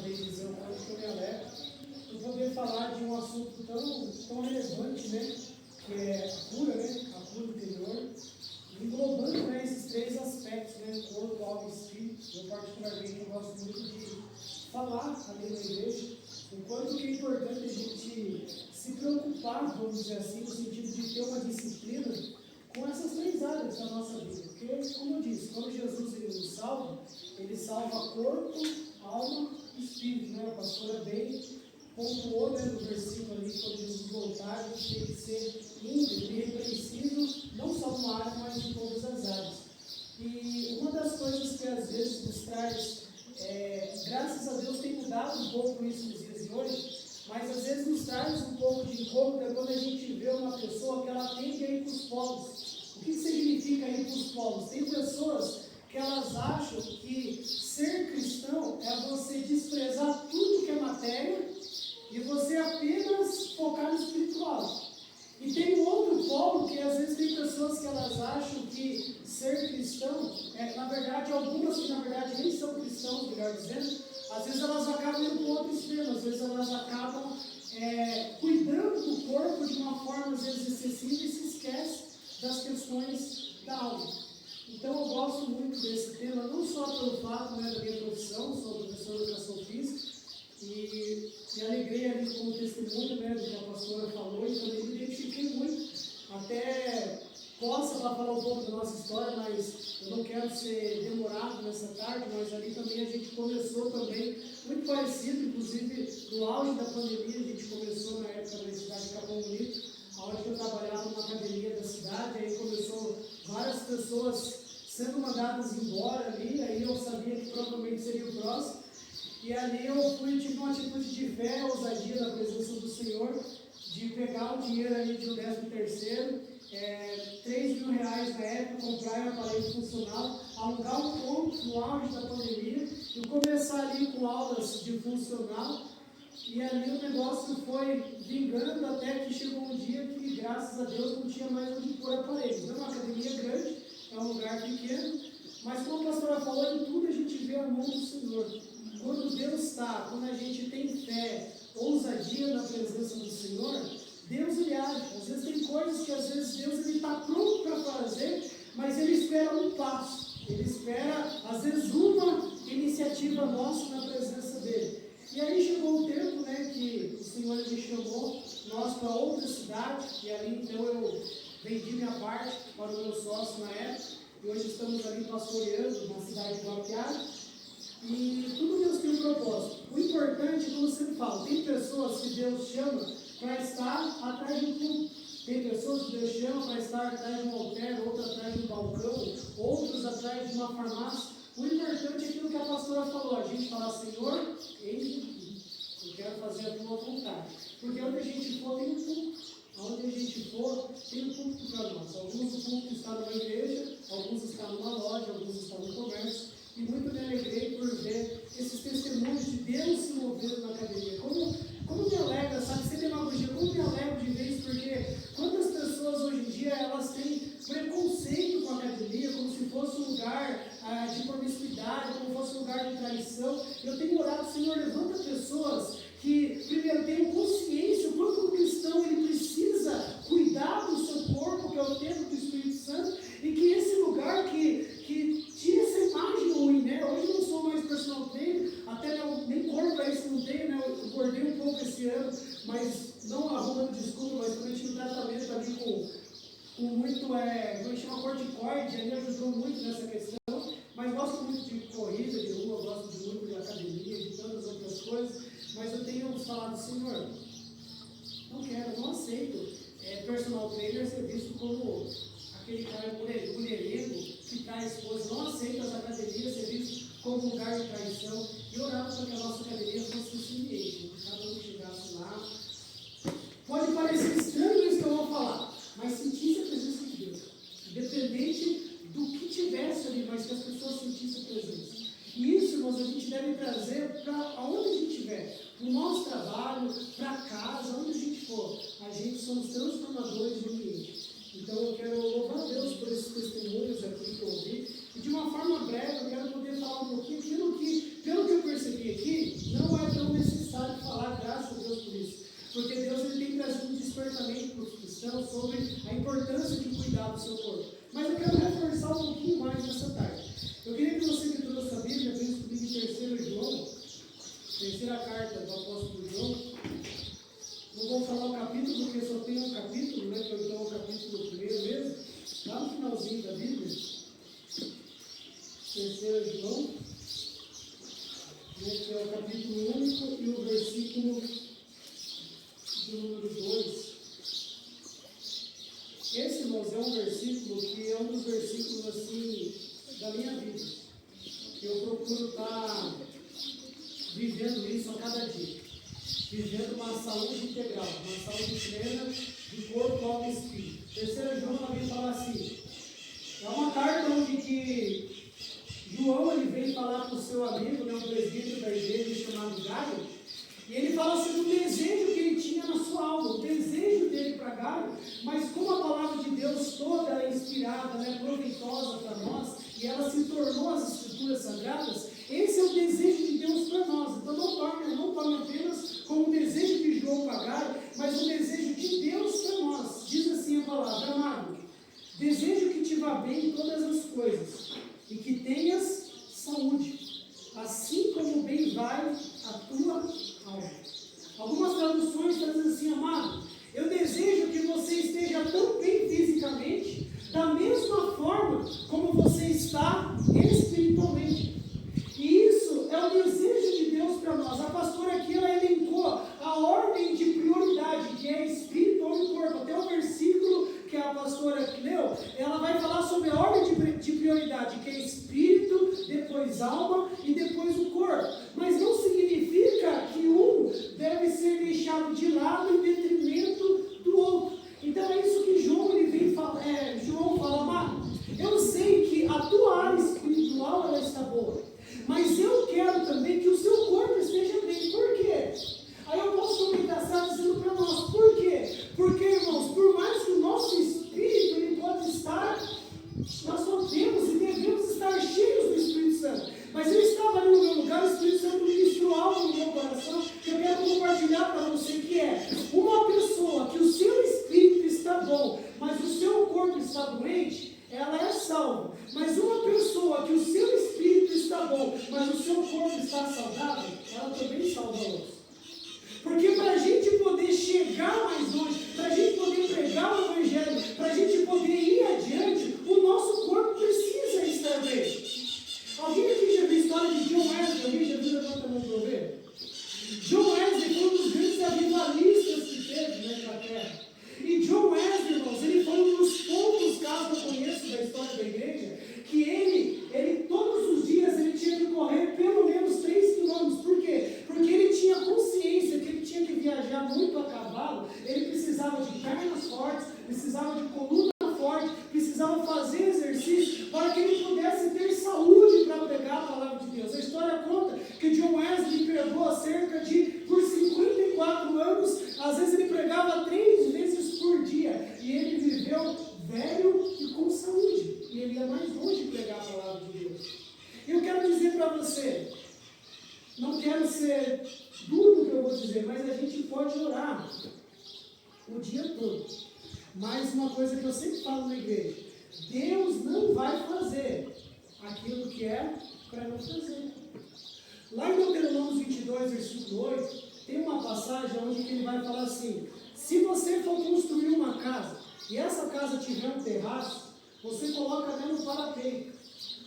poder dizer o quanto que eu me alegro por poder falar de um assunto tão relevante, né? Que é a cura, né? A cura interior, englobando, né, esses três aspectos, né? Corpo, alma e espírito. Eu particularmente eu gosto muito de falar ali na igreja o quanto que é importante a gente se preocupar, vamos dizer assim, no sentido de ter uma disciplina com essas três áreas da nossa vida. Porque, como eu disse, quando Jesus ele salva corpo, alma e espírito, né? A pastora bem pontuou, né, no versículo ali, quando Jesus voltar, a gente tem que ser íntegro e repreensível, não só numa área, mas em todas as áreas. E uma das coisas que às vezes nos traz, graças a Deus tem mudado um pouco isso nos dias de hoje, mas às vezes nos traz um pouco de incômodo é quando a gente vê uma pessoa que ela tende a ir para os polos. O que significa ir para os polos? Tem pessoas que elas acham que ser cristão é você desprezar tudo que é matéria e você apenas focar no espiritual. E tem um outro polo que às vezes tem pessoas que elas acham que ser cristão, na verdade, algumas que na verdade nem são cristãos, melhor dizendo, às vezes elas acabam indo para outro extremo, às vezes elas acabam cuidando do corpo de uma forma às vezes excessiva e se esquece das questões da alma. Então eu gosto muito desse tema, não só pelo fato, né, da minha profissão, sou professor de educação física, e me alegrei ali com o testemunho, né, do que a pastora falou, e também me identifiquei muito, até possa falar um pouco da nossa história, mas eu não quero ser demorado nessa tarde, mas ali também a gente começou também, muito parecido, inclusive no auge da pandemia, a gente começou na época da cidade de Capão Bonito, onde eu trabalhava numa academia da cidade, aí começou várias pessoas sendo mandadas embora ali, aí eu sabia que provavelmente seria o próximo, e ali eu tive uma atitude de fé, ousadia na presença do Senhor, de pegar o dinheiro ali de um 13º, R$3.000 na época, comprar um aparelho funcional, alugar um ponto no auge da pandemia, e começar ali com aulas de funcional, e ali o negócio foi vingando até que chegou um dia que, graças a Deus, não tinha mais onde pôr aparelhos. Não é uma academia grande, é um lugar pequeno, mas como a pastora falou, em tudo a gente vê a mão do Senhor. Quando Deus está, quando a gente tem fé, ousadia na presença do Senhor, Deus ele age. Às vezes tem coisas que às vezes Deus está pronto para fazer, mas Ele espera um passo. Ele espera, às vezes, uma iniciativa nossa na presença dEle. E aí chegou o tempo, né, que o Senhor me chamou nós para outra cidade, e ali então eu vendi minha parte para o meu sócio na época, e hoje estamos ali pastoreando na cidade de Guapiara. E tudo Deus tem um propósito. O importante, como eu sempre falo, tem pessoas que Deus chama para estar atrás de um púlpito. Tem pessoas que Deus chama para estar atrás de um altar, outros atrás de um balcão, outros atrás de uma farmácia. O importante é aquilo que a pastora falou, a gente falar, Senhor, eis-me aqui. Eu quero fazer a tua vontade. Porque onde a gente for, tem um púlpito. Onde a gente for, tem um púlpito para nós. Alguns do púlpito estão numa igreja, alguns estão numa loja, alguns estão no comércio. E muito me alegrei por ver esses testemunhos de Deus se movendo na academia. Como me alegra, sabe, sem demagogia, como me alegro de ver isso, porque quantas pessoas hoje em dia, elas têm preconceito com a academia, como se fosse um lugar de promiscuidade, como fosse um lugar de traição. Eu tenho orado, Senhor, levanta pessoas que, primeiro, tenham consciência, o quanto o cristão, ele precisa cuidar do seu corpo, que é o templo do Espírito Santo, e que esse lugar que tira essa imagem ruim, né? Hoje eu não sou mais personal trainer, até nem corpo é isso, não tenho, né? Eu engordei um pouco esse ano, mas não arrumando desculpa, mas também tive um tratamento ali com muito, como é que chama, corticoide, ali ajudou muito nessa questão, mas gosto muito de corrida, de rua, gosto muito de academia, de tantas outras coisas, mas eu tenho falado, Senhor, não quero, não aceito personal trainer ser visto como aquele cara mulherengo que traz esposa, não aceita as academias ser visto como lugar de traição, e orava para que a nossa academia fosse esse ambiente, que cada um chegasse lá. Pode parecer estranho isso que eu vou falar, mas sentisse a presença de Deus, independente do que tivesse ali, mas que as pessoas sentissem a presença. E isso, irmãos, a gente deve trazer para aonde a gente estiver, para o nosso trabalho, para casa, onde a gente for. A gente somos transformadores do ambiente. Então eu quero louvar a Deus por esses testemunhos aqui que eu ouvi. E de uma forma breve eu quero poder falar um pouquinho aquilo que, pelo que eu percebi aqui, não é assistir a carta do apóstolo João. Não vou falar o capítulo, porque só tem um capítulo, né? Que é então o capítulo 1 mesmo, lá no finalzinho da Bíblia. 3 João, né, que é o capítulo único e o versículo de número 2. Esse, irmãos, é um versículo que é um dos versículos assim da minha vida. Que eu procuro estar vivendo isso a cada dia. Vivendo uma saúde integral, uma saúde plena de corpo, alma e espírito. 3 João também fala assim. É uma carta onde que João ele vem falar para o seu amigo, né, um presbítero da igreja chamado Gaio, e ele fala sobre o desejo que ele tinha na sua alma, o desejo dele para Gaio, mas como a palavra de Deus toda é inspirada, né, proveitosa para nós, e ela se tornou as escrituras sagradas, esse é o desejo de Deus para nós. Então não tome apenas como o desejo de João para Gaio, mas o desejo de Deus para nós. Diz assim a palavra: amado, desejo que te vá bem em todas as coisas, e que tenhas saúde, assim como bem vai a tua alma. Algumas traduções trazem assim: amado, eu desejo que você esteja tão bem fisicamente, da mesma forma como você está espiritualmente. E isso é o desejo de Deus para nós. A pastora aqui, ela elencou a ordem de prioridade, que é espírito, alma e corpo. Até o versículo que a pastora leu, ela vai falar sobre a ordem de prioridade, que é espírito, depois alma e depois o corpo. Mas não significa que um deve ser deixado de lado em detrimento do outro. Então é isso que João fala, amado, eu sei que a tua área espiritual ela está boa, mas eu quero também que o seu corpo esteja bem. Por quê? Aí eu posso comentar dizendo para nós, por quê? Porque, irmãos, por mais que o nosso espírito ele pode estar, nós podemos e devemos estar cheios do Espírito Santo. Mas eu estava ali no meu lugar, o Espírito Santo ministrou algo no meu coração, que eu quero compartilhar para você, que é uma pessoa que o seu espírito está bom, mas o seu corpo está doente, ela é salva. Mas uma pessoa que o seu espírito está bom, mas o seu corpo está saudável, ela também salva outros. Porque para a gente poder chegar mais longe, para a gente poder pregar o Evangelho, para a gente poder ir adiante, o nosso corpo precisa estar bem. Alguém aqui já viu a história de John Wesley? Alguém já viu? Levanta a mão para eu ver. John Wesley foi um dos grandes avivalistas que teve na Inglaterra. E John Wesley, irmãos, ele foi um dos poucos casos que eu conheço da história da igreja, que ele todos os dias ele tinha que correr pelo menos 3 quilômetros. Por quê? Porque ele tinha consciência que ele tinha que viajar muito a cavalo, ele precisava de pernas fortes, precisava de coluna forte, precisava fazer exercício para que ele pudesse ter saúde para pregar a palavra de Deus. A história conta que John Wesley pregou por 54 anos, às vezes ele pregava 3 vezes por dia, e ele viveu velho e com saúde, e ele ia mais longe pregar a palavra de Deus. Eu quero dizer para você, não quero ser duro no que eu vou dizer, mas a gente pode orar o dia todo. Mas uma coisa que eu sempre falo na igreja: Deus não vai fazer aquilo que é para não fazer. Lá em Deuteronômio 22, versículo 8, tem uma passagem onde ele vai falar assim: se você for construir uma casa e essa casa tiver um terraço, você coloca nela um parapeito,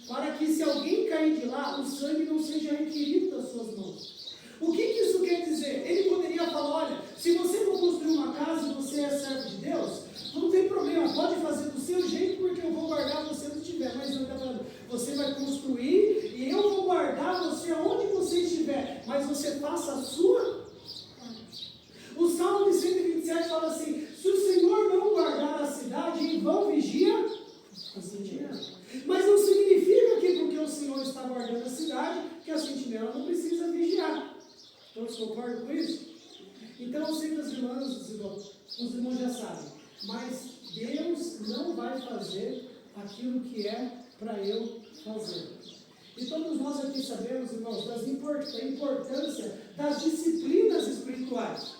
para que se alguém cair de lá, o sangue não seja requerido das suas mãos. O que isso quer dizer? Ele poderia falar: olha, se você for construir uma casa e você é servo de Deus, não tem problema, pode fazer do seu jeito, porque eu vou guardar você onde estiver. Mas ele está falando: você vai construir e eu vou guardar você onde você estiver, mas você faça a sua. O Salmo de 127 fala assim: se o Senhor não guardar a cidade, em vão vigia a sentinela. Mas não significa que porque o Senhor está guardando a cidade, que a sentinela não precisa vigiar. Todos concordam com isso? Então eu sei que os irmãos já sabem, mas Deus não vai fazer aquilo que é para eu fazer. E todos nós aqui sabemos, irmãos, da importância das disciplinas espirituais,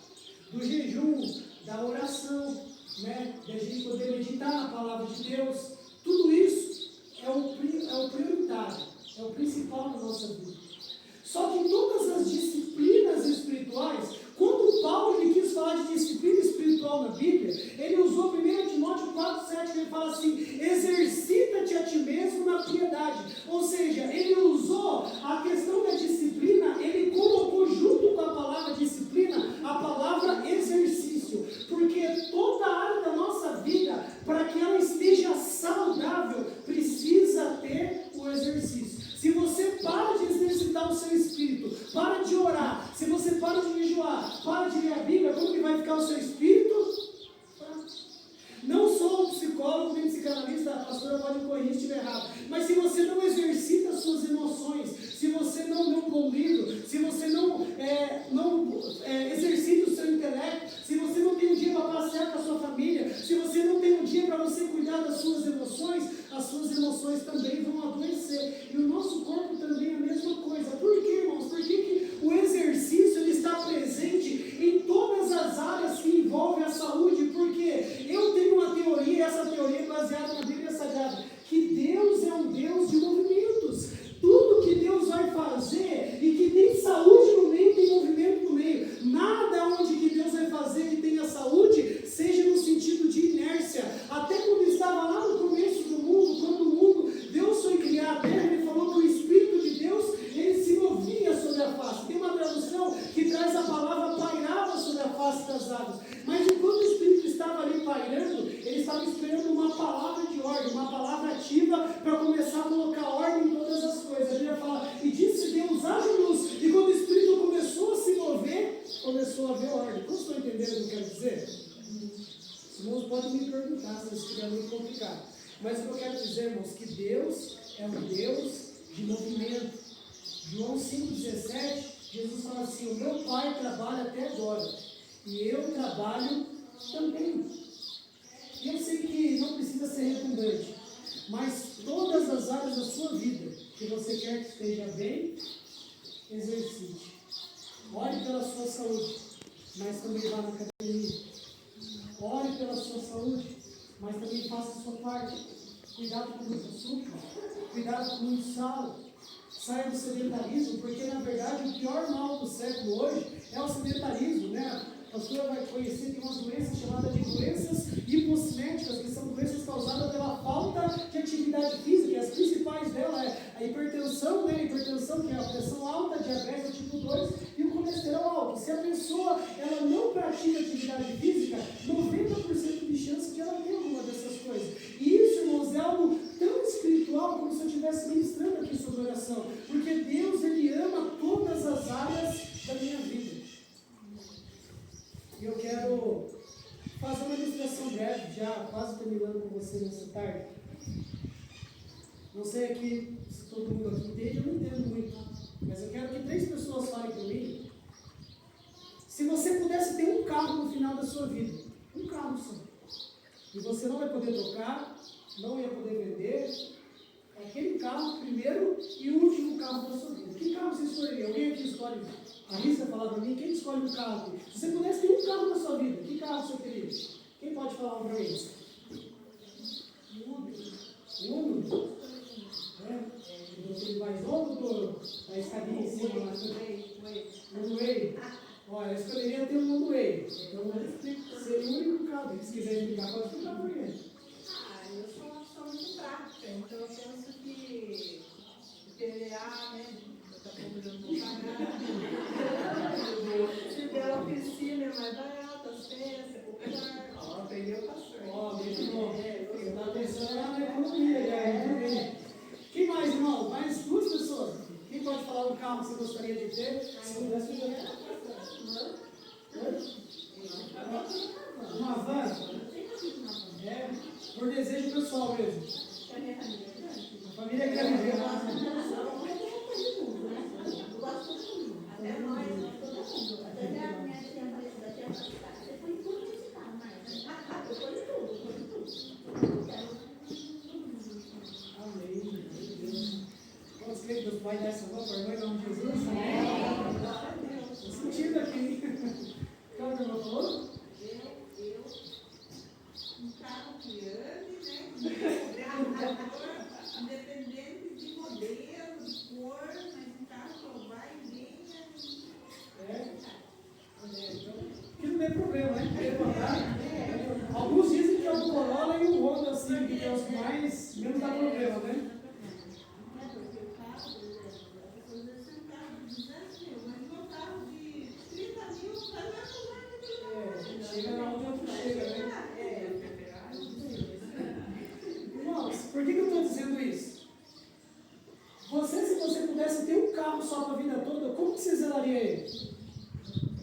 do jejum, da oração, né, da gente poder meditar na palavra de Deus. Tudo isso é o prioritário, é o principal na nossa vida. Só que todas as disciplinas espirituais, quando Paulo ele quis falar de disciplina espiritual na Bíblia, ele usou 1 Timóteo 4,7, que ele fala assim, exercita-te a ti mesmo na piedade. Ou seja, ele usou a questão da disciplina, ele colocou junto com a palavra disciplina, a palavra exercício. Porque toda a área da nossa vida, para que ela esteja saudável, precisa ter o exercício. Se você para de exercitar o seu espírito, para de orar, se você para de jejuar, para de ler a Bíblia, como que vai ficar o seu espírito? Não sou psicólogo nem psicanalista, a pastora pode me corrigir se estiver errado, mas se você não exercita as suas emoções, se você não lê um bom livro, se você não exercita o seu intelecto, se você não tem um dia para passear com a sua família, se você não tem um dia para você cuidar das suas emoções, as suas emoções também vão adoecer. E o nosso corpo também é a mesma coisa. Por quê, irmãos? Por que o exercício ele está presente em todas as áreas que envolvem a saúde? Porque eu tenho uma teoria, e essa teoria é baseada na Bíblia Sagrada, que Deus é um Deus de movimentos. Tudo que Deus vai fazer e que tem saúde no meio, tem movimento no meio. Nada onde que Deus vai fazer que tenha saúde, seja no sentido de inércia. Até quando estava lá no começo do mundo, quando o mundo, Deus foi criar a terra, ele falou que o Espírito de Deus, ele se movia sobre a face. Tem uma tradução que traz a palavra pairava sobre a face das águas. Mas enquanto o Espírito estava ali pairando, ele estava esperando uma palavra de ordem, uma palavra ativa para começar a colocar ordem em todas as coisas. A Bíblia fala, e disse Deus, haja luz. E quando o Espírito começou a se mover, começou a haver ordem. Vocês estão entendendo o que eu quero dizer? Os irmãos podem me perguntar se isso estiver muito complicado. Mas o que eu quero dizer, irmãos, que Deus é um Deus de movimento. João 5,17, Jesus fala assim, o meu Pai trabalha até agora, e eu trabalho também. E eu sei que não precisa ser redundante, mas todas as áreas da sua vida, que você quer que esteja bem, exercite. Ore pela sua saúde, mas também vá na academia. Ore pela sua saúde, mas também faça a sua parte. Cuidado com muito açúcar, cuidado com muito sal. Saia do sedentarismo, porque na verdade o pior mal do século hoje é o sedentarismo, né? A pastora vai conhecer que tem umas doenças chamadas de doenças hipocinéticas, que são doenças causadas pela falta de atividade física, e as principais dela é a hipertensão, né? A hipertensão, que é a pressão alta, diabetes tipo 2 e o colesterol alto. Se a pessoa ela não pratica atividade física, 90% de chance que ela tenha alguma dessas coisas. E isso, irmãos, é algo tão espiritual como se eu estivesse ministrando aqui sobre oração, porque Deus, Ele ama todas as áreas da minha vida. E eu quero fazer uma ilustração breve, já quase terminando com você nessa tarde. Não sei aqui se todo mundo aqui entende, eu não entendo muito, mas eu quero que 3 pessoas falem comigo. Se você pudesse ter um carro no final da sua vida, um carro só, e você não vai poder tocar, não ia poder vender, aquele carro, primeiro e último carro da sua vida. Que carro você escolheria? Alguém aqui escolhe? Arrisca falar para mim, quem escolhe um carro aqui? Se você pudesse ter um carro na sua vida, que carro você teria? Quem pode falar um para mim? Uno? Aquele mais novo da escadinha em cima lá? Way. Olha, eu escolheria ter um Way. Então, seria o único carro. Se quiser explicar, pode explicar para mim. Eu sou uma pessoa muito prática, então eu penso que pelear, né? Daqui a pouco eu não vou pagar. Se der oficina é mais barata, as peças, é popular. Ó, aprendeu com a sorte. Ó, muito bom. Você está pensando na economia, né? Quem mais, irmão? Mais 2 pessoas. Quem pode falar um carro que você gostaria de ter? Se pudesse ter. Uma van? É, por desejo pessoal mesmo. A família é grande.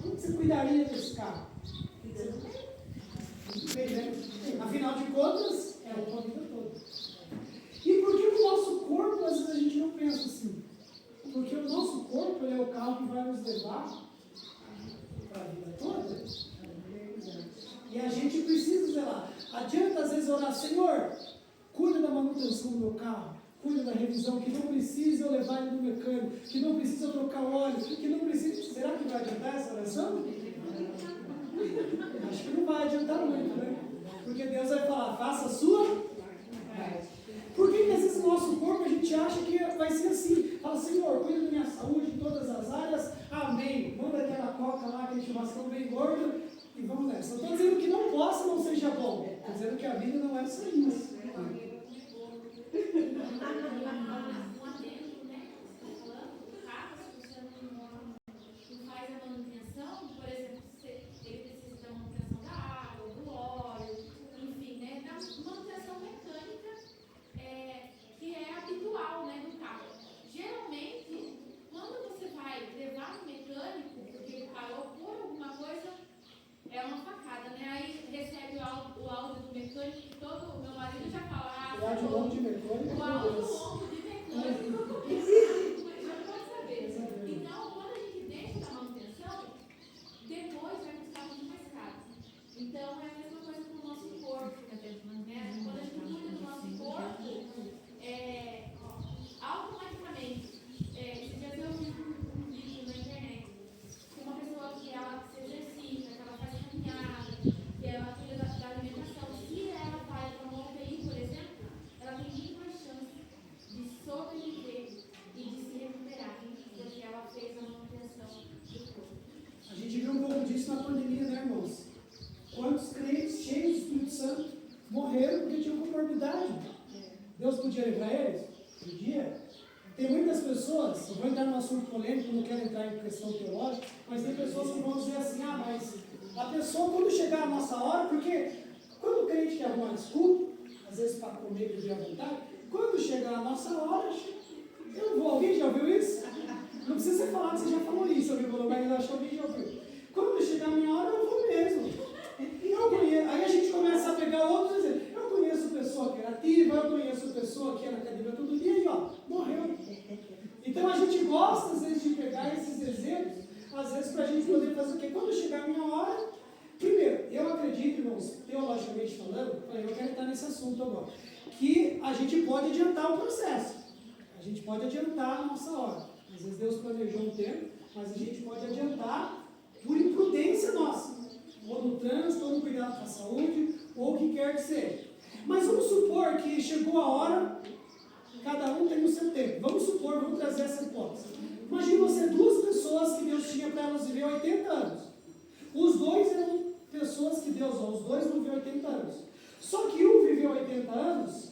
Como você cuidaria desse carro? Muito bem, né? Afinal de contas, é a tua vida toda. E por que o nosso corpo, às vezes, a gente não pensa assim? Porque o nosso corpo é o carro que vai nos levar para a vida toda. E a gente precisa zelar. Adianta, às vezes, orar, Senhor, cuida da manutenção do meu carro, cuida da revisão, que não precisa eu levar ele no mecânico, que não precisa eu trocar óleo, que não precisa... Será que vai adiantar essa oração? Acho que não vai adiantar muito, né? Porque Deus vai falar, faça a sua... Por que às vezes no nosso corpo a gente acha que vai ser assim? Fala, Senhor, cuida da minha saúde em todas as áreas, amém. Manda aquela coca lá, aquele churrascão bem gordo e vamos nessa. Não estou dizendo que não possa, não seja bom. Estou dizendo que a vida não é só isso. Deus podia livrar eles? Podia. Tem muitas pessoas, eu vou entrar num assunto polêmico, não quero entrar em questão teológica, mas tem pessoas que vão dizer assim, mas a pessoa quando chegar a nossa hora, porque quando o crente quer arrumar desculpa, às vezes para comer e à vontade, quando chegar a nossa hora, eu não vou. Alguém já ouviu isso? Não precisa você falar que você já falou isso, mas eu acho que alguém já ouviu. Quando chegar a minha hora, eu vou mesmo. E eu conheço, aí a gente começa a pegar outros exemplos. Eu conheço pessoa que era ativa, eu conheço pessoa que era academia todo dia e morreu. Então a gente gosta às vezes de pegar esses exemplos, às vezes para a gente poder fazer o quê? Quando chegar a minha hora, primeiro, eu acredito, irmãos, teologicamente falando, eu quero entrar nesse assunto agora, que a gente pode adiantar o processo, a gente pode adiantar a nossa hora. Às vezes Deus planejou um tempo, mas a gente pode adiantar por imprudência nossa. Ou no trânsito, ou no cuidado com a saúde, ou o que quer que seja. Mas vamos supor que chegou a hora, cada um tem o seu tempo. Vamos supor, vamos trazer essa hipótese. Imagine você, duas pessoas que Deus tinha para elas viver 80 anos. Os dois eram pessoas que Deus, os dois vão viver 80 anos. Só que um viveu 80 anos,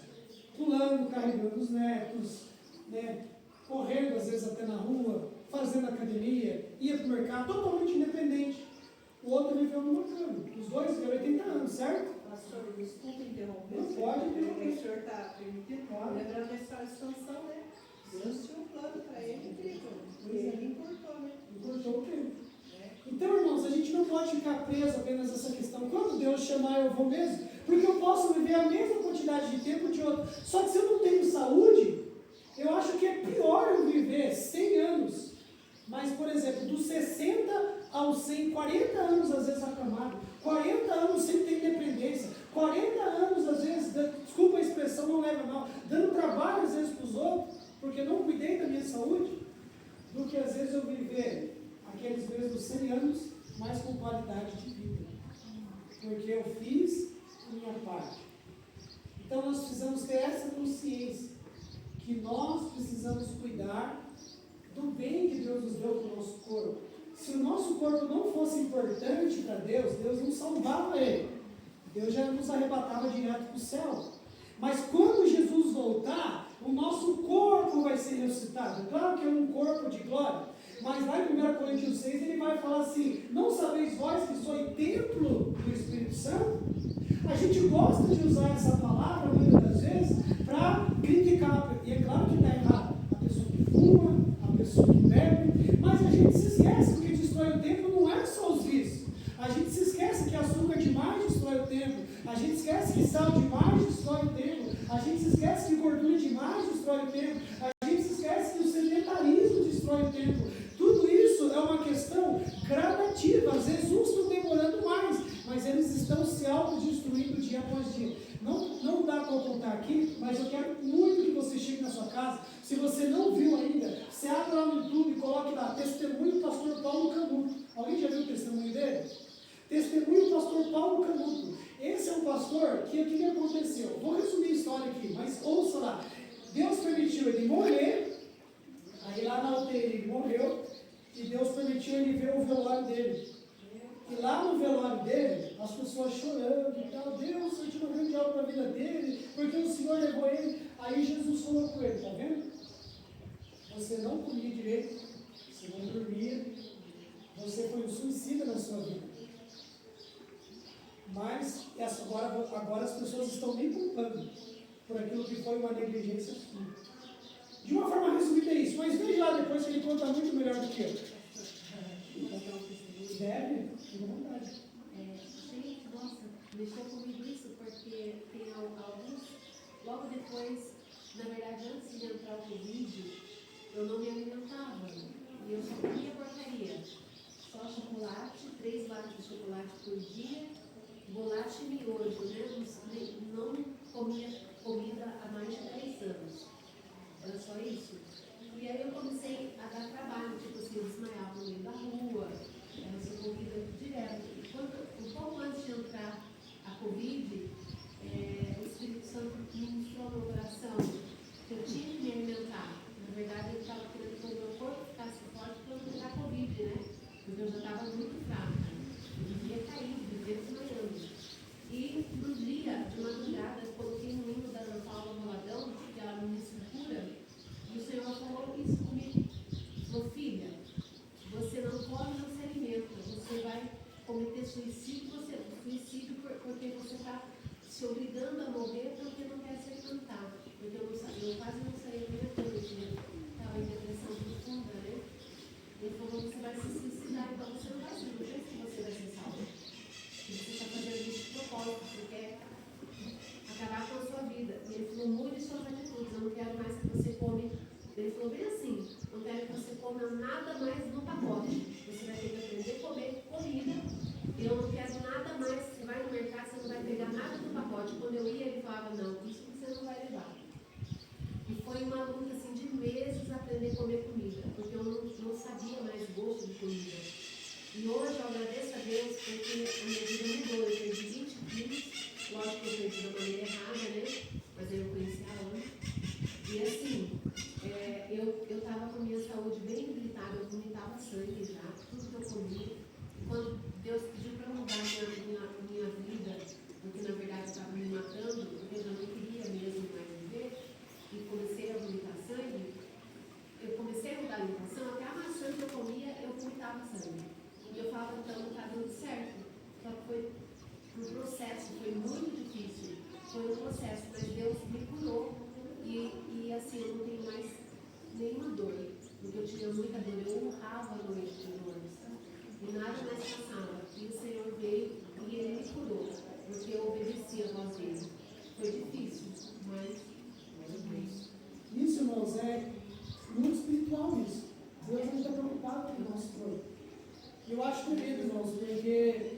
pulando, carregando os netos, né, correndo às vezes até na rua, fazendo academia, ia para o mercado, totalmente independente. O outro viveu numa cama. Os dois viveram 80 anos, certo? Pastor, desculpa interromper. Não pode interromper. O senhor está permitindo? Claro. Lembrando da história de expansão, né? Deus tinha um plano para ele incrível. E ele encurtou, né? Encurtou o tempo. Então, irmãos, a gente não pode ficar preso apenas a essa questão. Quando Deus chamar, eu vou mesmo. Porque eu posso viver a mesma quantidade de tempo de outro. Só que se eu não tenho saúde, eu acho que é pior eu viver 100 anos. Mas, por exemplo, dos 60 aos 100, 40 anos às vezes acamado, 40 anos sem ter independência, 40 anos às vezes, desculpa a expressão, não leva mal, dando trabalho às vezes para os outros, porque não cuidei da minha saúde, do que às vezes eu viver aqueles mesmos 100 anos, mas com qualidade de vida. Porque eu fiz a minha parte. Então nós precisamos ter essa consciência, que nós precisamos cuidar do bem que Deus nos deu para o nosso corpo. Se o nosso corpo não fosse importante para Deus, Deus não salvava ele. Deus já nos arrebatava direto para o céu. Mas quando Jesus voltar, o nosso corpo vai ser ressuscitado. Claro que é um corpo de glória. Mas lá em 1 Coríntios 6, ele vai falar assim, não sabeis vós que sois templo do Espírito Santo? A gente gosta de usar essa palavra, muitas das vezes, para criticar. E é claro que está errado. A pessoa que fuma, a pessoa que bebe, mas a gente se esquece, porque A gente se esquece que açúcar demais destrói o templo. A gente esquece que sal demais destrói o templo. A gente se esquece que gordura demais destrói o templo. A gente se esquece que o sedentarismo destrói o templo. Tudo isso é uma questão gradativa. Às vezes uns estão demorando mais, mas eles estão se autodestruindo dia após dia. Não dá para eu contar aqui, mas eu quero muito que você chegue na sua casa. Se você não viu ainda, você abre lá no YouTube e coloque lá, testemunho do pastor Paulo Canuto. Alguém já viu o testemunho dele? Testemunho do pastor Paulo Canuto. Esse é um pastor que o que aconteceu? Vou resumir a história aqui, mas ouça lá. Deus permitiu ele morrer, aí lá na UTI ele morreu, e Deus permitiu ele ver o velório dele. E lá no velório dele, as pessoas chorando e tal, Deus, eu tinha uma grande obra na vida dele, porque o Senhor levou ele. Aí Jesus falou com ele, está vendo? Você não comia direito, você não dormia, você foi um suicida na sua vida. Mas agora as pessoas estão me culpando por aquilo que foi uma negligência sua. De uma forma resumida é isso, mas veja lá depois que ele conta muito melhor do que eu. Deve, fica à vontade. Gente, nossa, mexeu comigo isso porque tem alguns, logo depois, na verdade, antes de entrar o Covid, eu não me alimentava. E eu só comia porcaria. Só chocolate, 3 latas de chocolate por dia, bolacha e miojo, né? Não comia comida há mais de 3 anos. Era só isso. E aí eu comecei a dar trabalho, tipo assim, eu desmaiava no meio da rua, era socorrida direto. E um pouco antes de entrar a Covid, o Espírito Santo me mostrou no coração que eu tinha que me alimentar. Na verdade, ele estava querendo que o meu corpo ficasse forte para não pegar Covid, né? Porque eu já estava muito fraca. Eu vivia caído, vivia desmaiando. E no dia, de madrugada, eu coloquei no hino da Ana Paula Valadão, que ela me segura, e o Senhor falou isso comigo. Falou, filha, você não come, não se alimenta. Você vai cometer suicídio porque você está se obrigando a morrer porque não quer se alimentar. Porque eu quase não saía alimentando, eu estava em depressão profunda, né? Ele falou, você vai se suicidar, então você não vai se alimentar, que você vai ser salvo. Você está fazendo isso de propósito, você quer acabar com a sua vida. E ele falou, mude suas atitudes, eu não quero mais que você come. Ele falou bem assim, não quero que você coma nada mais no pacote. Você vai ter que aprender a comer comida. Eu não quero nada mais. Você vai no mercado, você não vai pegar nada do pacote. Quando eu ia, ele falava, não, isso você não vai levar. E foi uma luta assim, de meses aprender a comer comida, porque eu não sabia mais gosto de comida. E hoje eu agradeço a Deus porque a minha vida mudou. Eu perdi 20 quilos, lógico que eu perdi da maneira errada, né? Mas eu conheci a Ana. E assim, eu estava com a minha saúde bem debilitada, eu vomitava sangue já, tudo que eu comia. E quando Deus pediu para mudar a minha vida, porque na verdade estava me matando, porque eu já não queria mesmo mais viver, e comecei a vomitar sangue, eu comecei a mudar a alimentação, até a maçã que eu comia, eu vomitava sangue. E eu falava, então não está dando certo. Só que foi um processo, foi muito difícil. Foi um processo, mas Deus me curou. E assim, eu não tenho mais nenhuma dor, porque eu tinha muita dor, eu honrava a noite de dores, e nada mais passava. E o Senhor veio e Ele me curou, porque eu obedeci a voz dele. Foi difícil, mas Isso, irmãos, é muito espiritual isso. Deus não está preocupado com o nosso corpo. Eu acho tremendo, irmãos, porque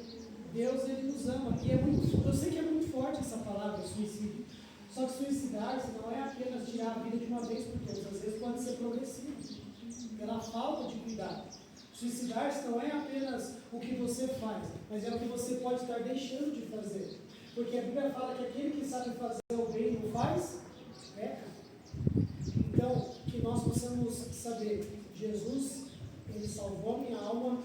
Deus, Ele nos ama. E eu sei que é muito forte essa palavra, suicídio. Só que suicidar-se não é apenas tirar a vida de uma vez por todas, às vezes pode ser progressivo, pela falta de cuidado. Suicidar-se não é apenas o que você faz, mas é o que você pode estar deixando de fazer. Porque a Bíblia fala que aquele que sabe fazer o bem não faz, peca. Então, que nós possamos saber, Jesus, Ele salvou minha alma,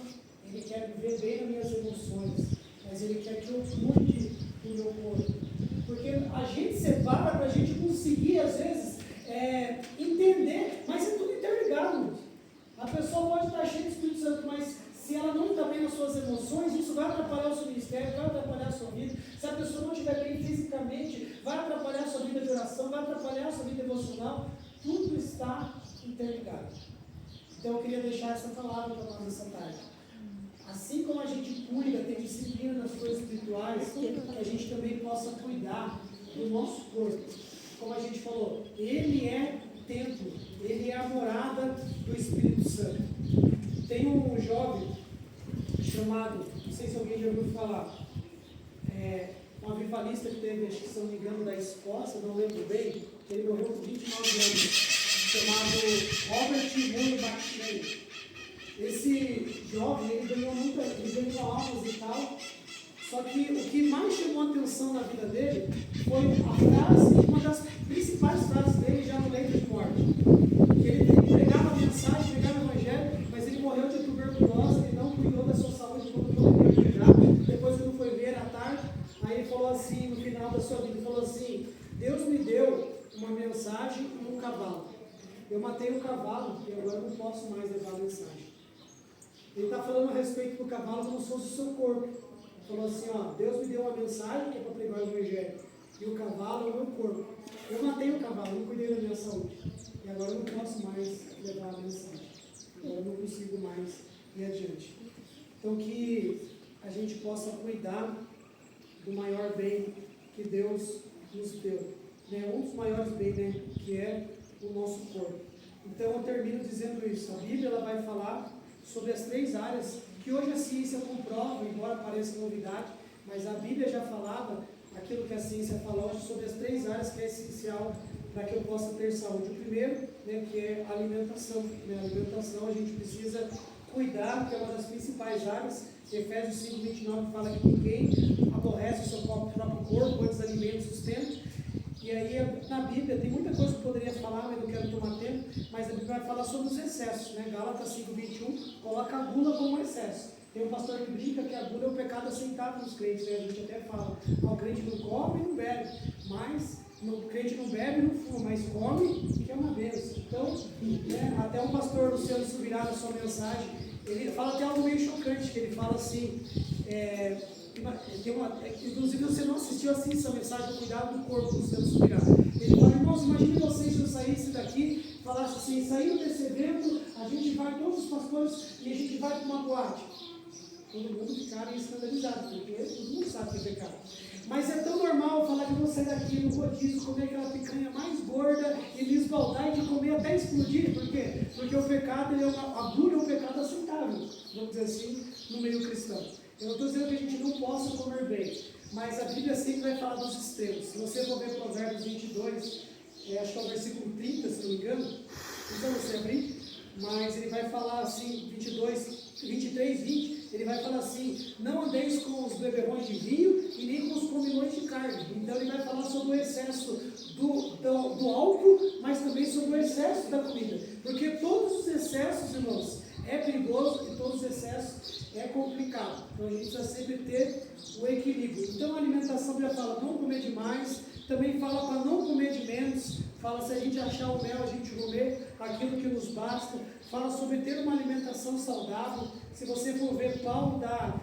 Ele quer viver bem nas minhas emoções, mas Ele quer que eu cuide do meu corpo. Porque a gente separa para a gente conseguir, às vezes, entender, mas é tudo interligado. A pessoa pode estar cheia do Espírito Santo, mas se ela não está bem nas suas emoções, isso vai atrapalhar o seu ministério, vai atrapalhar a sua vida. Se a pessoa não estiver bem fisicamente, vai atrapalhar a sua vida de oração, vai atrapalhar a sua vida emocional. Tudo está interligado. Então eu queria deixar essa palavra para nós essa tarde. Assim como a gente cuida, tem disciplina, física, nas coisas espirituais, que a gente também possa cuidar do nosso corpo. Como a gente falou, ele é templo, ele é a morada do Espírito Santo. Tem um jovem chamado, não sei se alguém já ouviu falar, um avivalista que teve, acho que se não me engano, da Escócia, não lembro bem, ele morreu com 29 anos, chamado Robert Murray. Esse jovem, ele ganhou almas e tal, só que o que mais chamou a atenção na vida dele foi a frase, uma das principais frases dele já no leito de morte. Ele pregava a mensagem, pregava o evangelho, mas ele morreu de tuberculose, ele não cuidou da sua saúde quando poderia cuidar. Depois ele foi ver à tarde, aí ele falou assim, no final da sua vida, ele falou assim: Deus me deu uma mensagem e um cavalo. Eu matei o cavalo e agora não posso mais levar a mensagem. Ele está falando a respeito do cavalo como se fosse o seu corpo. Falou assim, ó, Deus me deu uma mensagem que é para pregar o evangelho, e o cavalo é o meu corpo. Eu matei o cavalo, não cuidei da minha saúde, e agora eu não posso mais levar a mensagem, agora eu não consigo mais ir adiante. Então que a gente possa cuidar do maior bem que Deus nos deu, né? Um dos maiores bens, né? Que é o nosso corpo. Então eu termino dizendo isso. A Bíblia ela vai falar sobre as 3 áreas que hoje a ciência comprova, embora pareça novidade, mas a Bíblia já falava aquilo que a ciência fala hoje sobre as 3 áreas que é essencial para que eu possa ter saúde. O primeiro, né, que é a alimentação. A alimentação a gente precisa cuidar, que é uma das principais áreas. Efésios 5:29 fala que ninguém aborrece o seu próprio corpo, antes alimenta e sustenta. E aí na Bíblia tem muita coisa que eu poderia falar, mas não quero tomar tempo, mas a Bíblia vai falar sobre os excessos, né? Gálatas 5:21 coloca a gula como excesso. Tem um pastor que brinca que a gula é o pecado aceitável dos crentes, né? A gente até fala, o crente não come e não bebe, mas o crente não bebe e não fuma, mas come, que é uma bênção. Então, né, até o pastor Luciano Subirá na sua mensagem, ele fala até algo meio chocante, que ele fala assim, inclusive você não assistiu assim essa mensagem, cuidado do corpo do Luciano Subirá. Ele fala, irmãos, imagine vocês se eu saísse daqui, falasse assim, saindo desse evento, a gente vai, todos os pastores, e a gente vai para uma boate. Todo mundo ficaria escandalizado, porque todo mundo sabe que é pecado. Mas é tão normal falar que eu vou sair daqui no rodízio, comer aquela picanha mais gorda e me esbaldar e de comer até explodir. Por quê? Porque o pecado, a gula é um pecado aceitável, vamos dizer assim, no meio cristão. Eu não estou dizendo que a gente não possa comer bem, mas a Bíblia sempre vai falar dos extremos. Se você for ver Provérbios 22, acho que é o versículo 30, se não me engano, não precisa você abrir, mas ele vai falar assim, 23, 20, ele vai falar assim, não andeis com os beberrões de vinho e nem com os comilões de carne. Então ele vai falar sobre o excesso do álcool, mas também sobre o excesso da comida. Porque todos os excessos, irmãos, é perigoso e todos os excessos é complicado. Então a gente precisa sempre ter o equilíbrio. Então a alimentação já fala não comer demais, também fala para não comer de menos, fala se a gente achar o mel, a gente comer aquilo que nos basta, fala sobre ter uma alimentação saudável. Se você for ver, Paulo dá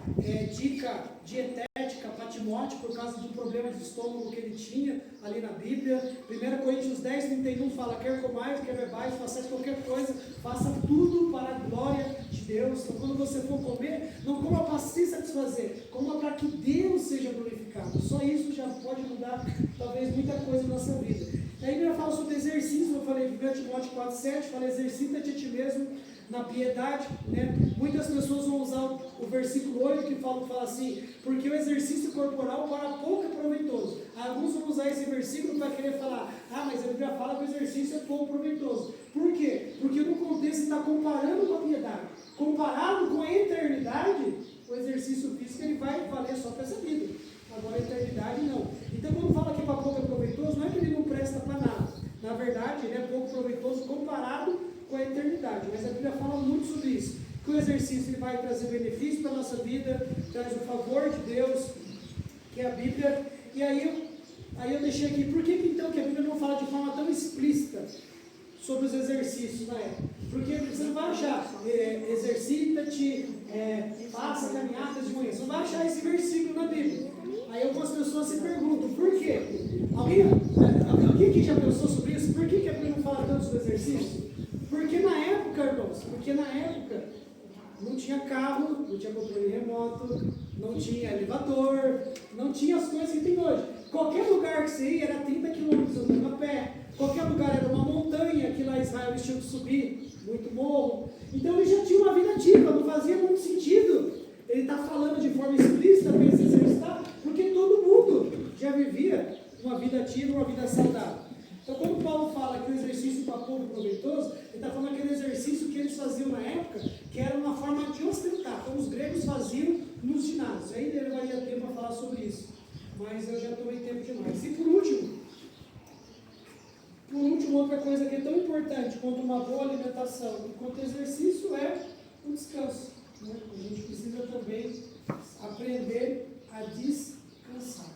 dica dietética para Timóteo por causa do problema de estômago que ele tinha ali na Bíblia. 1 Coríntios 10:31 fala, quer comais, quer bebais, faça qualquer coisa, faça tudo para a glória de Deus. Então quando você for comer, não coma para se satisfazer, coma para que Deus seja glorificado. Só isso já pode mudar talvez muita coisa na nossa vida. Aí a Bíblia fala sobre exercício, eu falei, 1 Timóteo 4:7, fala, exercita-te a ti mesmo na piedade, né? Muitas pessoas vão usar o versículo 8 que fala assim, porque o exercício corporal para pouco é proveitoso. Alguns vão usar esse versículo para querer falar, mas a Bíblia fala que o exercício é pouco proveitoso. Por quê? Porque no contexto está comparando com a piedade. Comparado com a eternidade, o exercício físico ele vai valer só para essa vida. Agora a eternidade não. Então quando fala que para pouco é proveitoso, não é que ele não presta para nada. Na verdade, ele é pouco proveitoso comparado com a eternidade. Mas a Bíblia fala muito sobre isso. Que o exercício ele vai trazer benefício para a nossa vida, traz o favor de Deus, que é a Bíblia. E aí eu deixei aqui, por que então que a Bíblia não fala de forma tão explícita sobre os exercícios na época? Porque você não vai achar, exercita-te, faça caminhadas de manhã. Você não vai achar esse versículo na Bíblia. Aí algumas pessoas se perguntam, por quê? Alguém que já pensou sobre isso? Por que a Bíblia não fala tanto sobre exercício? Porque na época, irmãos, não tinha carro, não tinha controle remoto, não tinha elevador, não tinha as coisas que tem hoje. Qualquer lugar que você ia era 30 quilômetros andando a pé, qualquer lugar era uma montanha que lá em Israel eles tinham que subir, muito morro. Então ele já tinha uma vida ativa, não fazia muito sentido ele está falando de forma explícita para se exercitar, porque todo mundo já vivia uma vida ativa, uma vida saudável. Então, quando Paulo fala que o exercício para povo proveitoso, ele está falando aquele exercício que eles faziam na época, que era uma forma de ostentar, como os gregos faziam nos ginásios. Ainda levaria tempo para falar sobre isso, mas eu já tomei tempo demais. E por último, outra coisa que é tão importante quanto uma boa alimentação e quanto exercício é o descanso. Né? A gente precisa também aprender a descansar,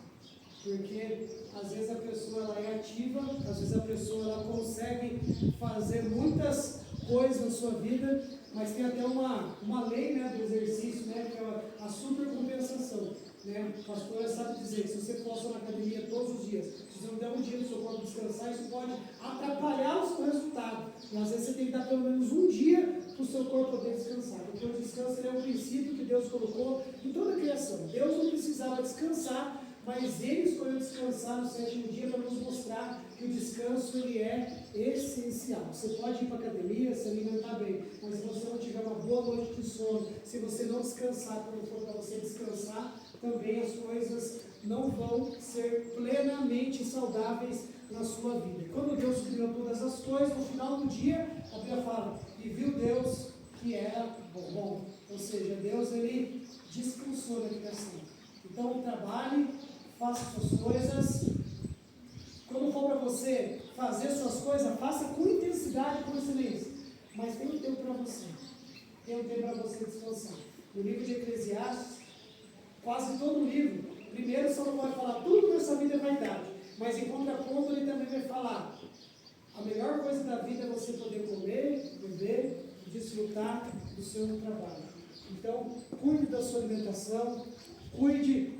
porque às vezes a pessoa ela é ativa, às vezes a pessoa ela consegue fazer muitas coisas na sua vida, mas tem até uma lei, né, do exercício, né, que é a supercompensação. Né? A pastora sabe dizer que se você for na academia todos os dias, se você não der um dia no seu corpo descansar, isso pode atrapalhar o seu resultado. E às vezes você tem que dar pelo menos um dia para o seu corpo poder descansar, porque o descanso é um princípio que Deus colocou em toda a criação. Deus não precisava descansar, mas Ele escolheu descansar no sétimo dia para nos mostrar que o descanso ele é essencial. Você pode ir para a academia, se alimentar bem, mas se você não tiver uma boa noite de sono, se você não descansar quando for para você descansar, também as coisas não vão ser plenamente saudáveis na sua vida. Quando Deus criou todas as coisas, no final do dia, a Bíblia fala, e viu Deus que era bom. Ou seja, Deus ele descansou na criação. Então trabalhe, faça suas coisas. Quando for para você fazer suas coisas, faça com intensidade, com excelência. Mas tem um tempo para você. Tem um tempo para você descansar. No livro de Eclesiastes, quase todo o livro, primeiro Salomão vai falar tudo nessa vida é vaidade, mas em contraponto ele também vai falar a melhor coisa da vida é você poder comer, beber, desfrutar do seu trabalho. Então, cuide da sua alimentação, cuide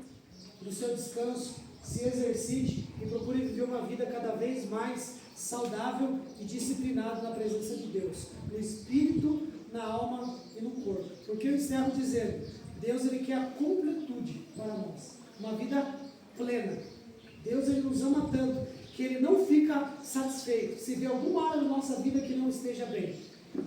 do seu descanso, se exercite e procure viver uma vida cada vez mais saudável e disciplinada na presença de Deus, no espírito, na alma e no corpo. Porque eu encerro dizendo, Deus ele quer a completude para nós, uma vida plena. Deus ele nos ama tanto que ele não fica satisfeito se vê alguma área da nossa vida que não esteja bem.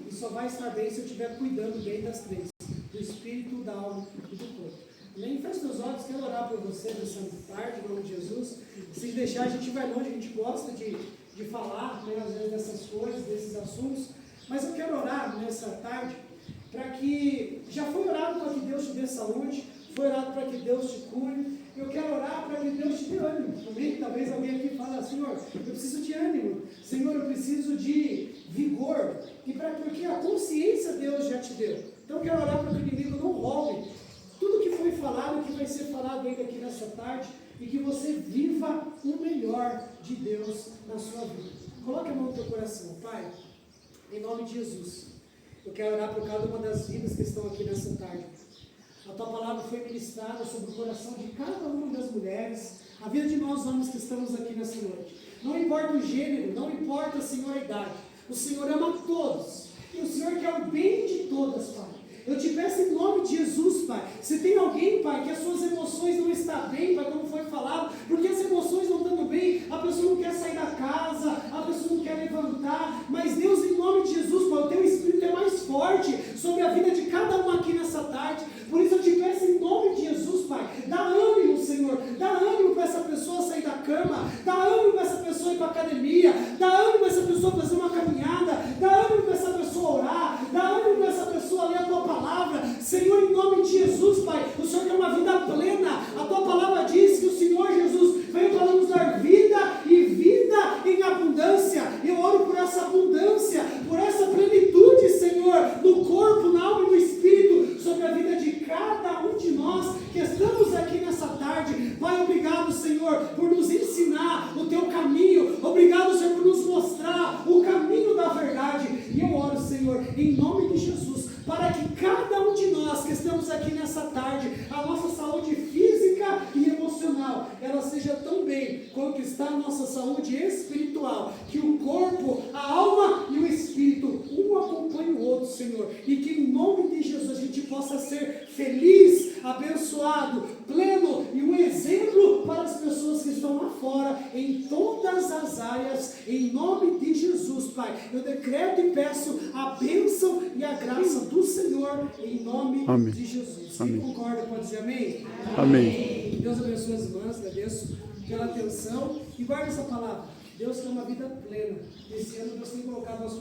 E só vai estar bem se eu estiver cuidando bem das três, do espírito, da alma e do corpo. Nem feche os olhos, quero orar por você nessa tarde, em nome de Jesus. Se deixar, a gente vai longe, a gente gosta de falar, né, às vezes dessas coisas, desses assuntos. Mas eu quero orar nessa tarde para que, já foi orado para que Deus te dê saúde, foi orado para que Deus te cure. Eu quero orar para que Deus te dê ânimo. Também, talvez alguém aqui fale, Senhor, eu preciso de ânimo. Senhor, eu preciso de vigor. E porque a consciência Deus já te deu. Então eu quero orar para que o inimigo não roube tudo que foi falado, que vai ser falado ainda aqui nessa tarde, e que você viva o melhor de Deus na sua vida. Coloque a mão no teu coração, Pai, em nome de Jesus. Eu quero orar por cada uma das vidas que estão aqui nessa tarde. A tua palavra foi ministrada sobre o coração de cada uma das mulheres, a vida de nós homens que estamos aqui nessa noite. Não importa o gênero, não importa, Senhor, a idade. O Senhor ama todos. E o Senhor quer o bem de todas, Pai. Eu te peço em nome de Jesus, Pai. Se tem alguém, Pai, que as suas emoções não estão bem, Pai, como foi falado, porque as emoções não estão bem, a pessoa não quer sair da casa, a pessoa não quer levantar, mas Deus, em nome de Jesus, Pai, o teu Espírito é mais forte sobre a vida de cada um aqui nessa tarde. Por isso eu te peço em nome de Jesus, Pai, dá ânimo, Senhor, dá ânimo para essa pessoa sair da cama, dá ânimo para essa pessoa ir para a academia, dá ânimo para essa pessoa fazer uma caminhada, dá ânimo para essa pessoa orar, dá ânimo para essa pessoa ler a tua palavra. Senhor, em nome de Jesus, Pai, o Senhor tem uma vida plena. A tua palavra diz que o Senhor Jesus veio para nos dar vida e vida em abundância. Eu oro por essa abundância, por essa plenitude, Senhor, no corpo, na alma e no espírito, sobre a vida de cada um de nós que estamos aqui nessa tarde. Pai, obrigado, Senhor, por nos ensinar o teu caminho. Obrigado, Senhor, por nos mostrar o caminho da verdade. E eu oro, Senhor, em nome de Jesus, para que cada um de nós que estamos aqui nessa tarde, a nossa saúde física e emocional, ela seja tão bem quanto está a nossa saúde espiritual, que o corpo, a alma e o espírito, um acompanhe o outro, Senhor, e que em nome de Jesus a gente abençoado, pleno e um exemplo para as pessoas que estão lá fora, em todas as áreas, em nome de Jesus, Pai. Eu decreto e peço a bênção e a graça do Senhor, em nome de Jesus. Quem concorda pode dizer amém? Amém. Deus abençoe as irmãs, agradeço pela atenção e guarde essa palavra. Deus quer uma vida plena. Esse ano Deus tem colocado as